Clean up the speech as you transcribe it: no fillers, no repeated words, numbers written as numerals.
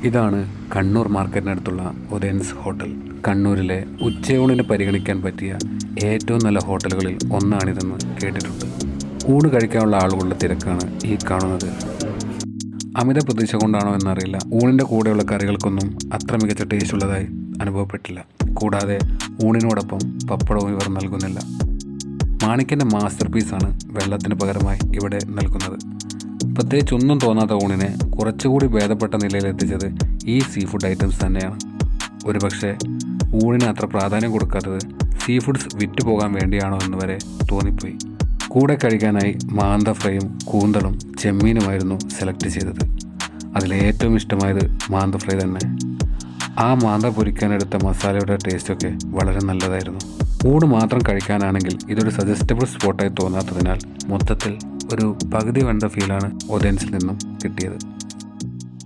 ഇതാണ് കണ്ണൂർ മാർക്കറ്റിനടുത്തുള്ള ഒതേൻസ് ഹോട്ടൽ. കണ്ണൂരിലെ ഉച്ചയൂണിന് പരിഗണിക്കാൻ പറ്റിയ ഏറ്റവും നല്ല ഹോട്ടലുകളിൽ ഒന്നാണിതെന്ന് കേട്ടിട്ടുണ്ട്. ഊണ് കഴിക്കാനുള്ള ആളുകളുടെ തിരക്കാണ് ഈ കാണുന്നത്. അമിത പ്രതീക്ഷ കൊണ്ടാണോ എന്നറിയില്ല, ഊണിൻ്റെ കൂടെയുള്ള കറികൾക്കൊന്നും അത്ര മികച്ച ടേസ്റ്റ് ഉള്ളതായി അനുഭവപ്പെട്ടില്ല. കൂടാതെ ഊണിനോടൊപ്പം പപ്പടവും ഇവർ നൽകുന്നില്ല. മാണിക്കൻ്റെ മാസ്റ്റർ പീസാണ് വെള്ളത്തിന് പകരമായി ഇവിടെ നൽകുന്നത്. പ്രത്യേകിച്ച് ഒന്നും തോന്നാത്ത ഊണിനെ കുറച്ചുകൂടി ഭേദപ്പെട്ട നിലയിലെത്തിച്ചത് ഈ സീ ഫുഡ് ഐറ്റംസ് തന്നെയാണ്. ഒരുപക്ഷെ ഊണിന് അത്ര പ്രാധാന്യം കൊടുക്കാത്തത് സീ ഫുഡ്സ് വിറ്റുപോകാൻ വേണ്ടിയാണോ എന്ന് വരെ തോന്നിപ്പോയി. കൂടെ കഴിക്കാനായി മാന്ത ഫ്രൈയും കൂന്തളും ചെമ്മീനുമായിരുന്നു സെലക്ട് ചെയ്തത്. അതിലേറ്റവും ഇഷ്ടമായത് മാന്ത ഫ്രൈ തന്നെ. ആ മാന്ത പൊരിക്കാനെടുത്ത മസാലയുടെ ടേസ്റ്റൊക്കെ വളരെ നല്ലതായിരുന്നു. ഊണ് മാത്രം കഴിക്കാനാണെങ്കിൽ ഇതൊരു സജസ്റ്റബിൾ സ്പോട്ടായി തോന്നാത്തതിനാൽ മൊത്തത്തിൽ ഒരു പകുതി വെണ്ട ഫീലാണ് ഒതേൻസിൽ നിന്നും കിട്ടിയത്.